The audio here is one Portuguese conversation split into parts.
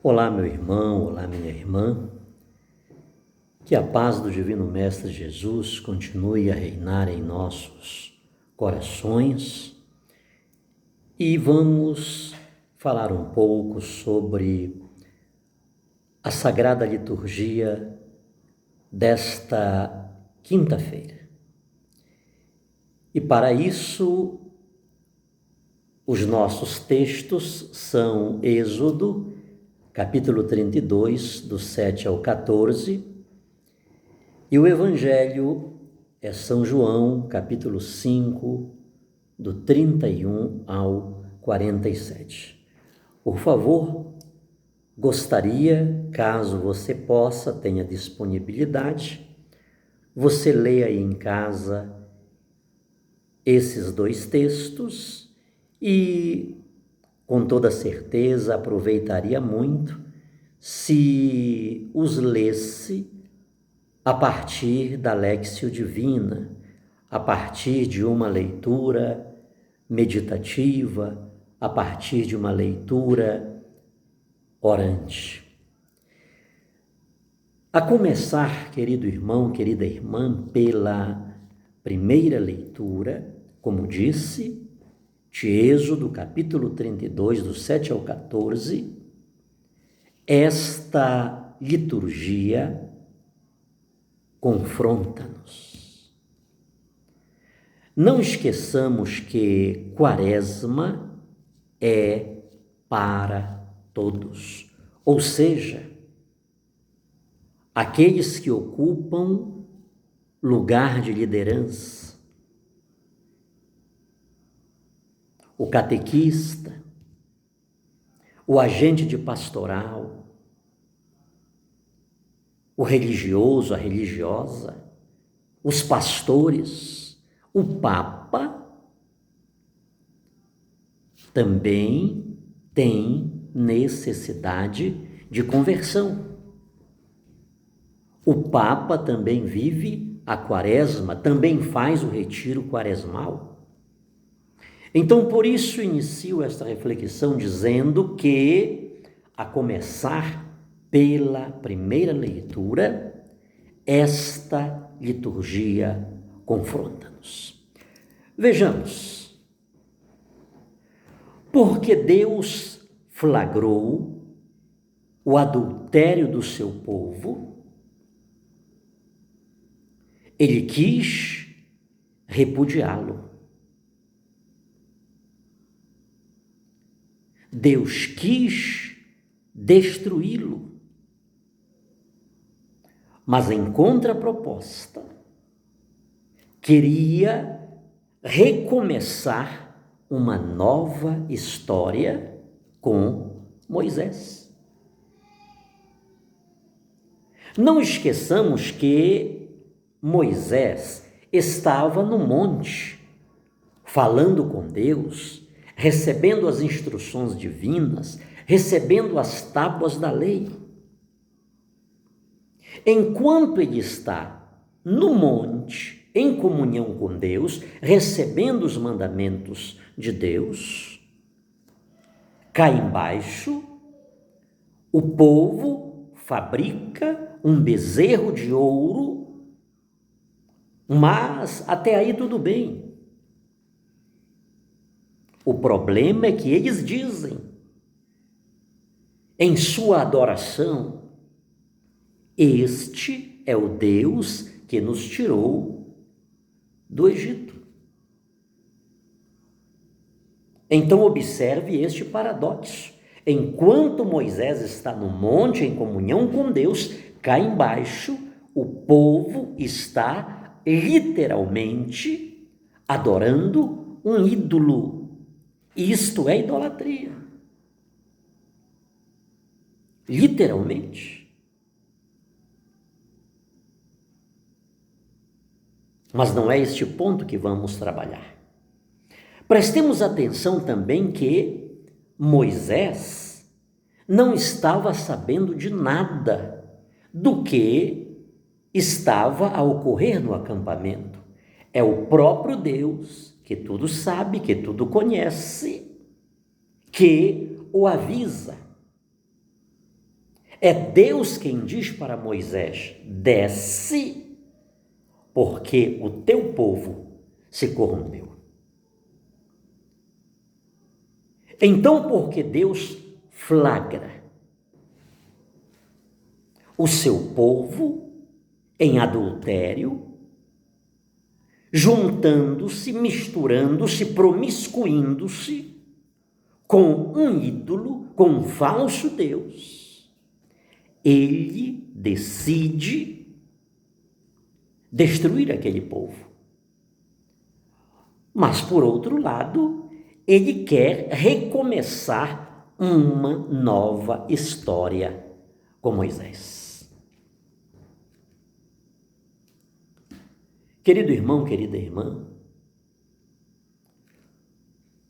Olá, meu irmão, olá, minha irmã. Que a paz do Divino Mestre Jesus continue a reinar em nossos corações e vamos falar um pouco sobre a Sagrada Liturgia desta quinta-feira. E para isso, os nossos textos são Êxodo, capítulo 32, do 7 ao 14, e o Evangelho é São João, capítulo 5, do 31 ao 47. Por favor, gostaria, caso você possa, tenha disponibilidade, você leia aí em casa esses dois textos e, com toda certeza, aproveitaria muito se os lesse a partir da Léxio Divina, a partir de uma leitura meditativa, a partir de uma leitura orante. A começar, querido irmão, querida irmã, pela primeira leitura, como disse, de Êxodo, capítulo 32, do 7 ao 14, esta liturgia confronta-nos. Não esqueçamos que Quaresma é para todos, ou seja, aqueles que ocupam lugar de liderança, o catequista, o agente de pastoral, o religioso, a religiosa, os pastores, o Papa também tem necessidade de conversão. O Papa também vive a Quaresma, também faz o retiro quaresmal. Então, por isso, inicio esta reflexão dizendo que, a começar pela primeira leitura, esta liturgia confronta-nos. Vejamos, porque Deus flagrou o adultério do seu povo, ele quis repudiá-lo. Deus quis destruí-lo. Mas em contraproposta, queria recomeçar uma nova história com Moisés. Não esqueçamos que Moisés estava no monte, falando com Deus, recebendo as instruções divinas, recebendo as tábuas da lei. Enquanto ele está no monte, em comunhão com Deus, recebendo os mandamentos de Deus, cá embaixo, o povo fabrica um bezerro de ouro, mas até aí tudo bem. O problema é que eles dizem, em sua adoração, este é o Deus que nos tirou do Egito. Então observe este paradoxo. Enquanto Moisés está no monte em comunhão com Deus, cá embaixo o povo está literalmente adorando um ídolo. Isto é idolatria. Literalmente. Mas não é este ponto que vamos trabalhar. Prestemos atenção também que Moisés não estava sabendo de nada do que estava a ocorrer no acampamento. É o próprio Deus, que tudo sabe, que tudo conhece, que o avisa. É Deus quem diz para Moisés: desce, porque o teu povo se corrompeu. Então, porque Deus flagra o seu povo em adultério, juntando-se, misturando-se, promiscuindo-se com um ídolo, com um falso Deus, ele decide destruir aquele povo. Mas, por outro lado, ele quer recomeçar uma nova história com Moisés. Querido irmão, querida irmã,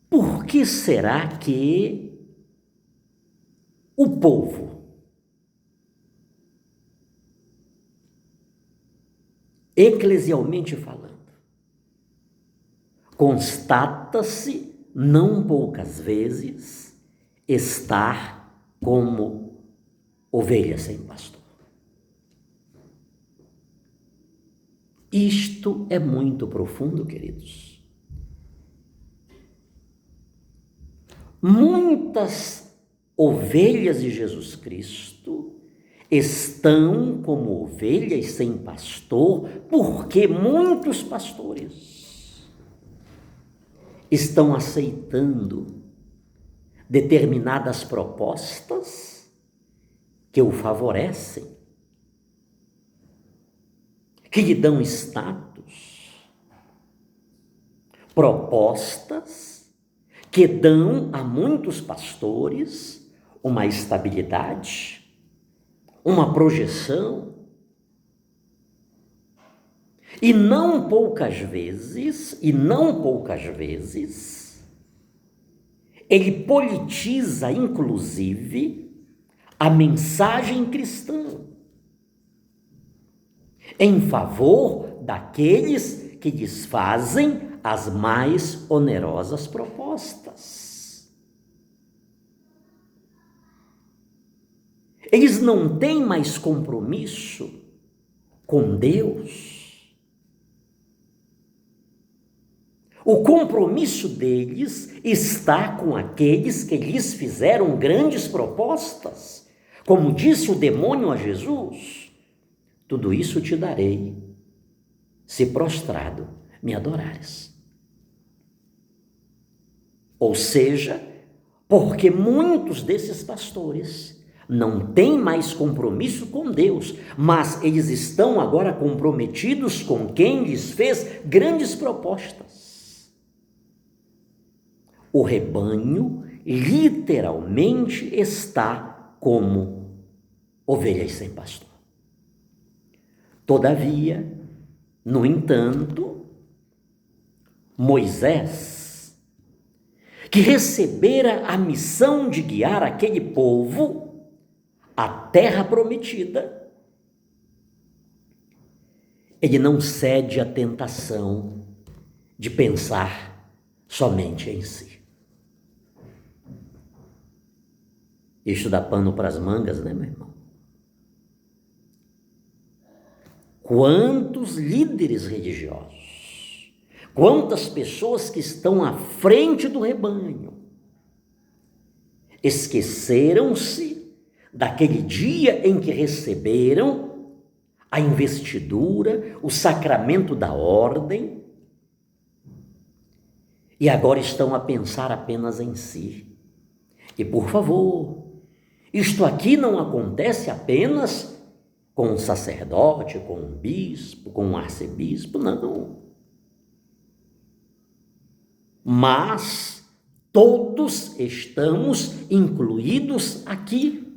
por que será que o povo, eclesialmente falando, constata-se, não poucas vezes, estar como ovelha sem pastor? Isto é muito profundo, queridos. Muitas ovelhas de Jesus Cristo estão como ovelhas sem pastor, porque muitos pastores estão aceitando determinadas propostas que o favorecem, que lhe dão status, propostas que dão a muitos pastores uma estabilidade, uma projeção, e não poucas vezes, ele politiza, inclusive, a mensagem cristã em favor daqueles que lhes fazem as mais onerosas propostas. Eles não têm mais compromisso com Deus. O compromisso deles está com aqueles que lhes fizeram grandes propostas. Como disse o demônio a Jesus: tudo isso te darei, se prostrado me adorares. Ou seja, porque muitos desses pastores não têm mais compromisso com Deus, mas eles estão agora comprometidos com quem lhes fez grandes propostas. O rebanho literalmente está como ovelhas sem pastor. Todavia, no entanto, Moisés, que recebera a missão de guiar aquele povo à terra prometida, ele não cede à tentação de pensar somente em si. Isso dá pano para as mangas, né, meu irmão? Quantos líderes religiosos, quantas pessoas que estão à frente do rebanho, esqueceram-se daquele dia em que receberam a investidura, o sacramento da ordem, e agora estão a pensar apenas em si. E por favor, isto aqui não acontece apenas com um sacerdote, com um bispo, com um arcebispo, não. Mas todos estamos incluídos aqui.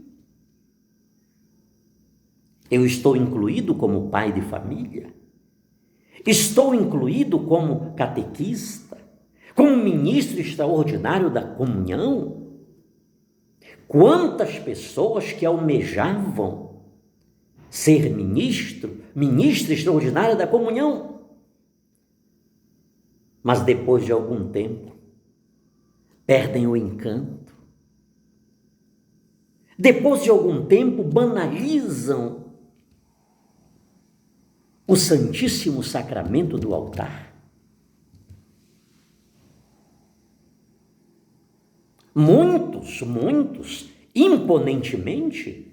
Eu estou incluído como pai de família, estou incluído como catequista, como ministro extraordinário da comunhão. Quantas pessoas que almejavam ser ministra extraordinária da comunhão, mas depois de algum tempo perdem o encanto, depois de algum tempo, banalizam o Santíssimo Sacramento do altar. Muitos, imponentemente,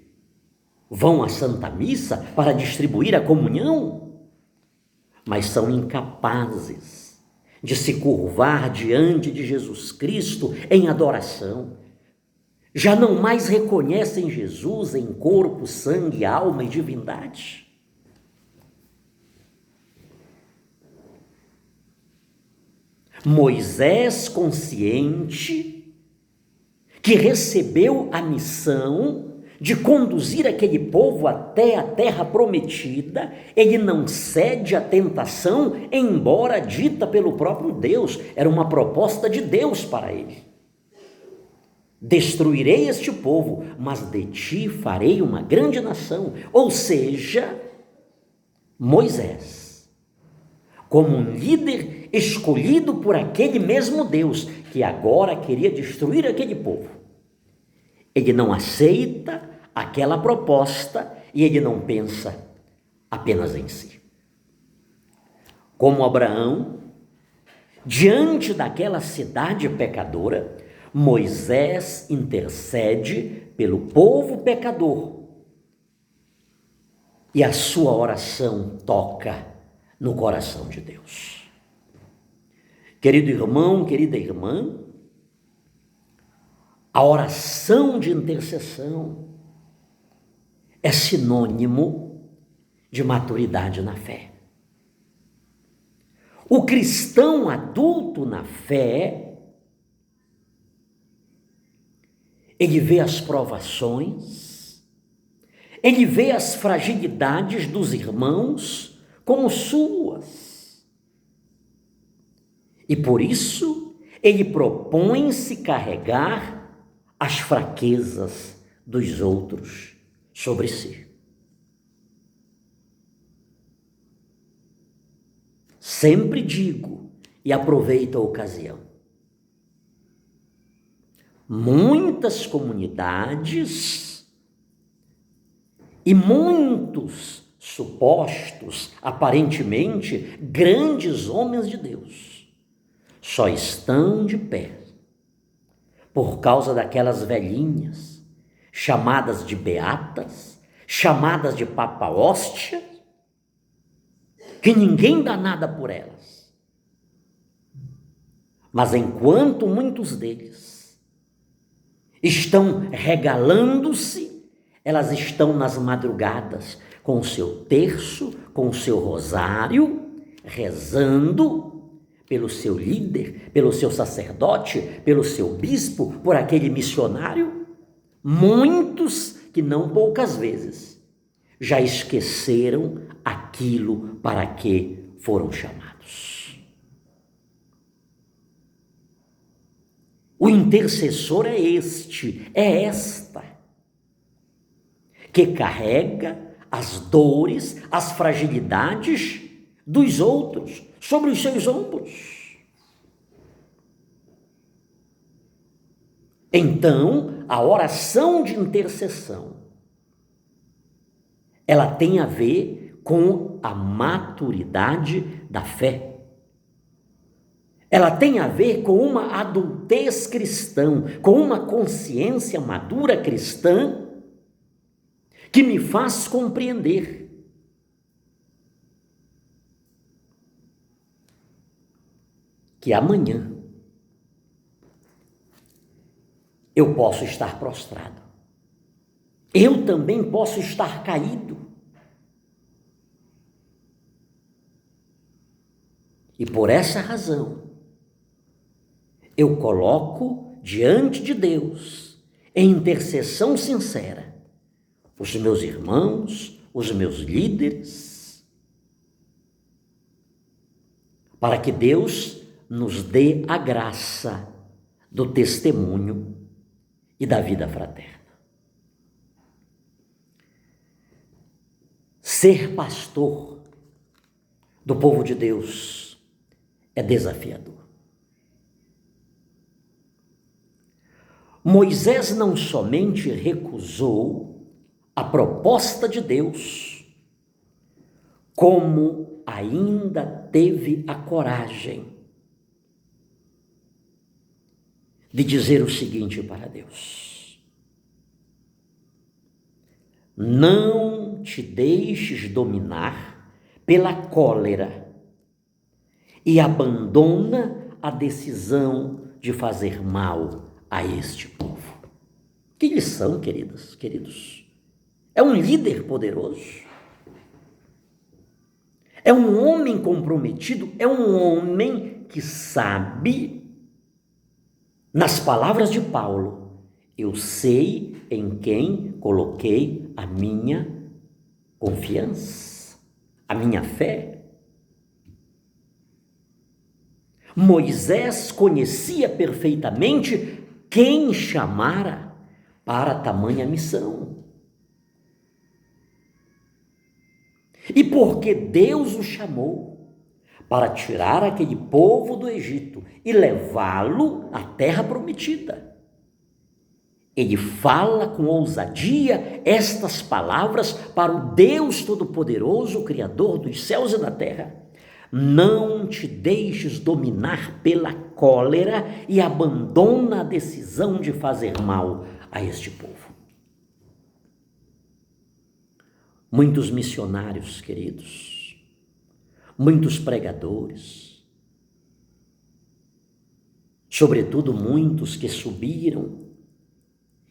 vão à Santa Missa para distribuir a comunhão, mas são incapazes de se curvar diante de Jesus Cristo em adoração. Já não mais reconhecem Jesus em corpo, sangue, alma e divindade. Moisés, consciente que recebeu a missão de conduzir aquele povo até a terra prometida, ele não cede à tentação, embora dita pelo próprio Deus, era uma proposta de Deus para ele. Destruirei este povo, mas de ti farei uma grande nação. Ou seja, Moisés, como um líder escolhido por aquele mesmo Deus, que agora queria destruir aquele povo, ele não aceita aquela proposta e ele não pensa apenas em si. Como Abraão, diante daquela cidade pecadora, Moisés intercede pelo povo pecador e a sua oração toca no coração de Deus. Querido irmão, querida irmã, a oração de intercessão é sinônimo de maturidade na fé. O cristão adulto na fé, ele vê as provações, ele vê as fragilidades dos irmãos como suas. E por isso, ele propõe-se carregar as fraquezas dos outros sobre si. Sempre digo e aproveito a ocasião: muitas comunidades e muitos supostos, aparentemente, grandes homens de Deus só estão de pé por causa daquelas velhinhas chamadas de beatas, chamadas de Papa Hóstia, que ninguém dá nada por elas. Mas enquanto muitos deles estão regalando-se, elas estão nas madrugadas com o seu terço, com o seu rosário, rezando pelo seu líder, pelo seu sacerdote, pelo seu bispo, por aquele missionário. Muitos que não poucas vezes já esqueceram aquilo para que foram chamados. O intercessor é esta, que carrega as dores, as fragilidades dos outros sobre os seus ombros. Então, a oração de intercessão, ela tem a ver com a maturidade da fé. Ela tem a ver com uma adultez cristã, com uma consciência madura cristã, que me faz compreender que amanhã eu posso estar prostrado, eu também posso estar caído, e por essa razão eu coloco diante de Deus, em intercessão sincera, os meus irmãos, os meus líderes, para que Deus nos dê a graça do testemunho e da vida fraterna. Ser pastor do povo de Deus é desafiador. Moisés não somente recusou a proposta de Deus, como ainda teve a coragem de dizer o seguinte para Deus: não te deixes dominar pela cólera e abandona a decisão de fazer mal a este povo. Que lição, queridos. É um líder poderoso. É um homem comprometido, é um homem que sabe, nas palavras de Paulo, eu sei em quem coloquei a minha confiança, a minha fé. Moisés conhecia perfeitamente quem chamara para tamanha missão. E porque Deus o chamou para tirar aquele povo do Egito e levá-lo à terra prometida, ele fala com ousadia estas palavras para o Deus Todo-Poderoso, Criador dos céus e da terra: não te deixes dominar pela cólera e abandona a decisão de fazer mal a este povo. Muitos missionários, queridos, muitos pregadores, sobretudo muitos que subiram,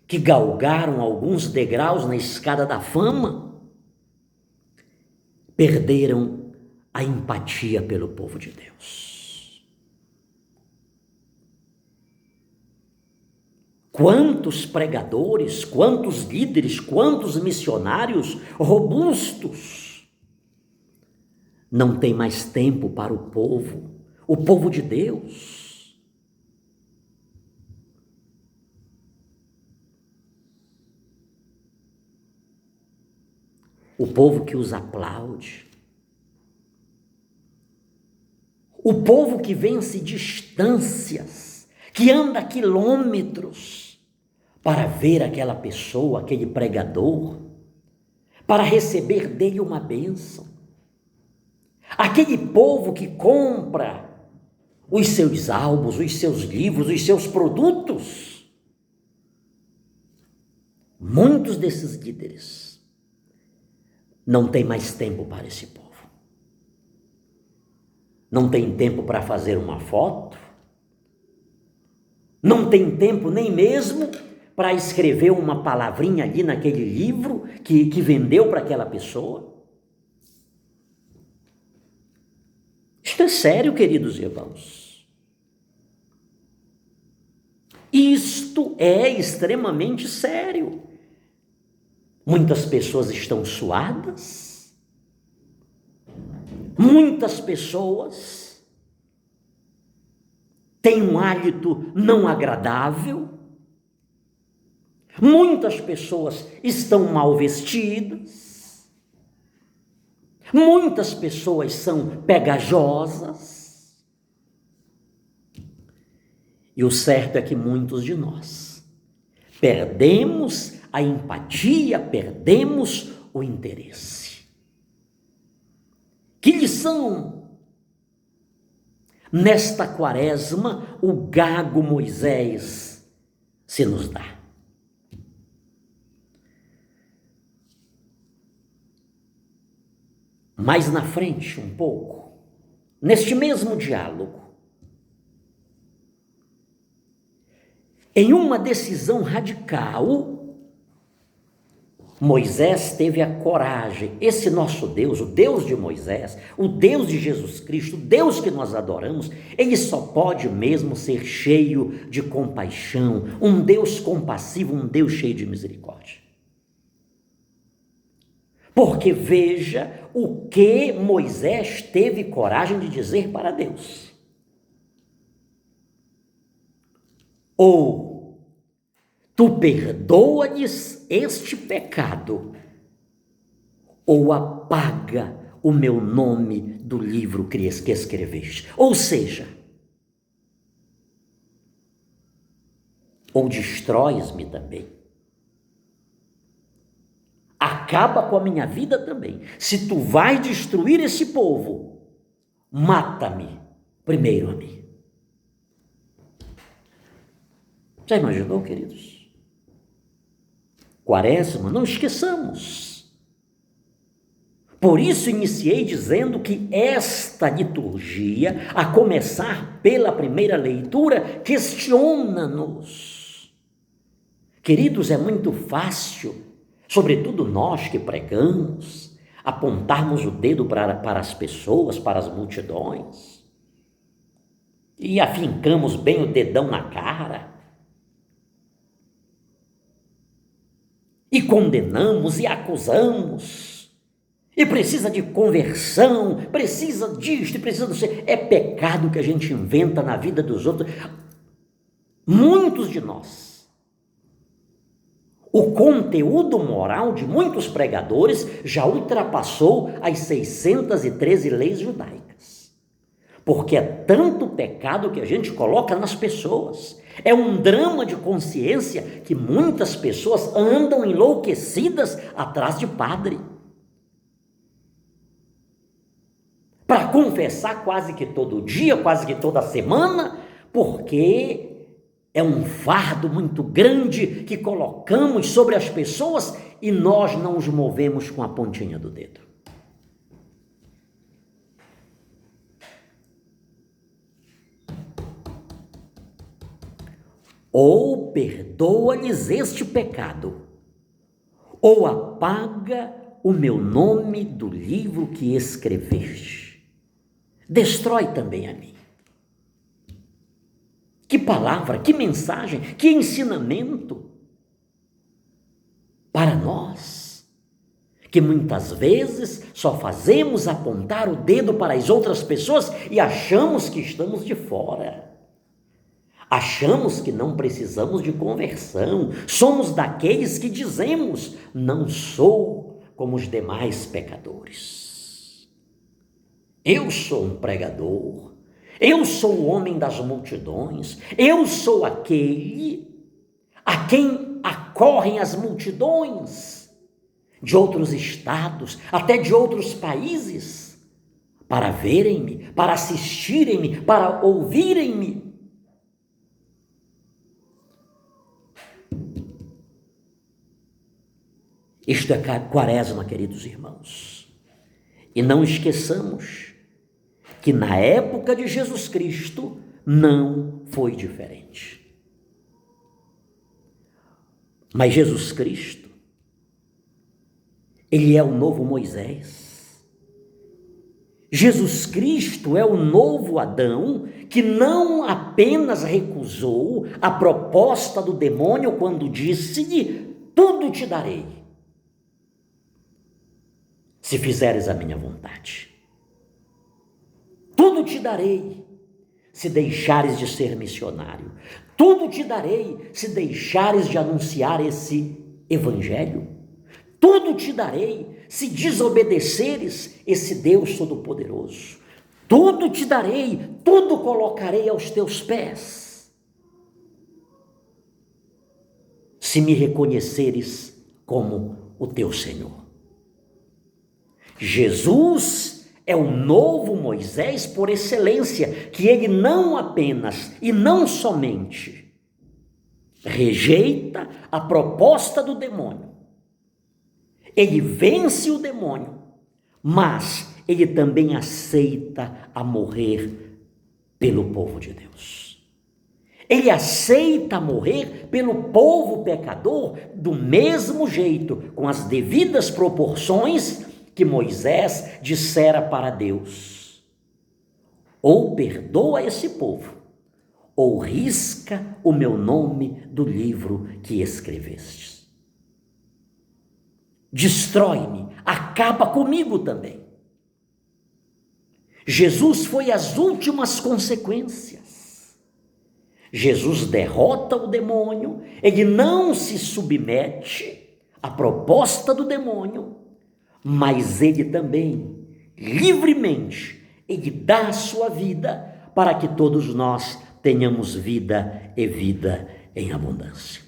que galgaram alguns degraus na escada da fama, perderam a empatia pelo povo de Deus. Quantos pregadores, quantos líderes, quantos missionários robustos não têm mais tempo para o povo de Deus. O povo que os aplaude, o povo que vence distâncias, que anda quilômetros para ver aquela pessoa, aquele pregador, para receber dele uma bênção. Aquele povo que compra os seus álbuns, os seus livros, os seus produtos. Muitos desses líderes não têm mais tempo para esse povo. Não tem tempo para fazer uma foto, não tem tempo nem mesmo para escrever uma palavrinha ali naquele livro que vendeu para aquela pessoa. Isto é sério, queridos irmãos. Isto é extremamente sério. Muitas pessoas estão suadas, muitas pessoas têm um hálito não agradável, muitas pessoas estão mal vestidas, muitas pessoas são pegajosas, e o certo é que muitos de nós perdemos a empatia, perdemos o interesse. Que lição! Nesta quaresma, o gago Moisés se nos dá. Mais na frente, um pouco, neste mesmo diálogo, em uma decisão radical, Moisés teve a coragem. Esse nosso Deus, o Deus de Moisés, o Deus de Jesus Cristo, o Deus que nós adoramos, ele só pode mesmo ser cheio de compaixão, um Deus compassivo, um Deus cheio de misericórdia. Porque veja o que Moisés teve coragem de dizer para Deus. Ou tu perdoa-lhes este pecado, ou apaga o meu nome do livro que escreveste. Ou seja, ou destróis-me também. Acaba com a minha vida também. Se tu vais destruir esse povo, mata-me primeiro a mim. Já imaginou, queridos? Quaresma, não esqueçamos. Por isso iniciei dizendo que esta liturgia, a começar pela primeira leitura, questiona-nos. Queridos, é muito fácil, sobretudo nós que pregamos, apontarmos o dedo para as pessoas, para as multidões, e afincamos bem o dedão na cara, e condenamos e acusamos, e precisa de conversão, precisa disto, precisa disso. É pecado que a gente inventa na vida dos outros. Muitos de nós, o conteúdo moral de muitos pregadores já ultrapassou as 613 leis judaicas. Porque é tanto pecado que a gente coloca nas pessoas. É um drama de consciência que muitas pessoas andam enlouquecidas atrás de padre. Para confessar quase que todo dia, quase que toda semana, porque é um fardo muito grande que colocamos sobre as pessoas e nós não os movemos com a pontinha do dedo. Ou perdoa-lhes este pecado, ou apaga o meu nome do livro que escreveste. Destrói também a mim. Que palavra, que mensagem, que ensinamento para nós, que muitas vezes só fazemos apontar o dedo para as outras pessoas e achamos que estamos de fora. Achamos que não precisamos de conversão, somos daqueles que dizemos, não sou como os demais pecadores. Eu sou um pregador, eu sou o homem das multidões, eu sou aquele a quem acorrem as multidões de outros estados, até de outros países, para verem-me, para assistirem-me, para ouvirem-me. Isto é Quaresma, queridos irmãos. E não esqueçamos que na época de Jesus Cristo não foi diferente. Mas Jesus Cristo, ele é o novo Moisés. Jesus Cristo é o novo Adão que não apenas recusou a proposta do demônio quando disse-lhe, tudo te darei, se fizeres a minha vontade. Tudo te darei, se deixares de ser missionário. Tudo te darei, se deixares de anunciar esse evangelho. Tudo te darei, se desobedeceres esse Deus Todo-Poderoso. Tudo te darei, tudo colocarei aos teus pés, se me reconheceres como o teu Senhor. Jesus é o novo Moisés por excelência, que ele não apenas e não somente rejeita a proposta do demônio, ele vence o demônio, mas ele também aceita a morrer pelo povo de Deus. Ele aceita morrer pelo povo pecador do mesmo jeito, com as devidas proporções que Moisés dissera para Deus: ou perdoa esse povo, ou risca o meu nome do livro que escrevestes. Destrói-me, acaba comigo também. Jesus foi às últimas consequências. Jesus derrota o demônio, ele não se submete à proposta do demônio, mas ele também, livremente, ele dá a sua vida para que todos nós tenhamos vida e vida em abundância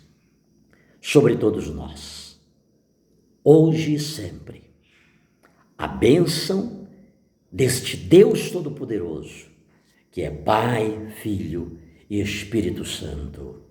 sobre todos nós, hoje e sempre. A bênção deste Deus Todo-Poderoso, que é Pai, Filho e Espírito Santo.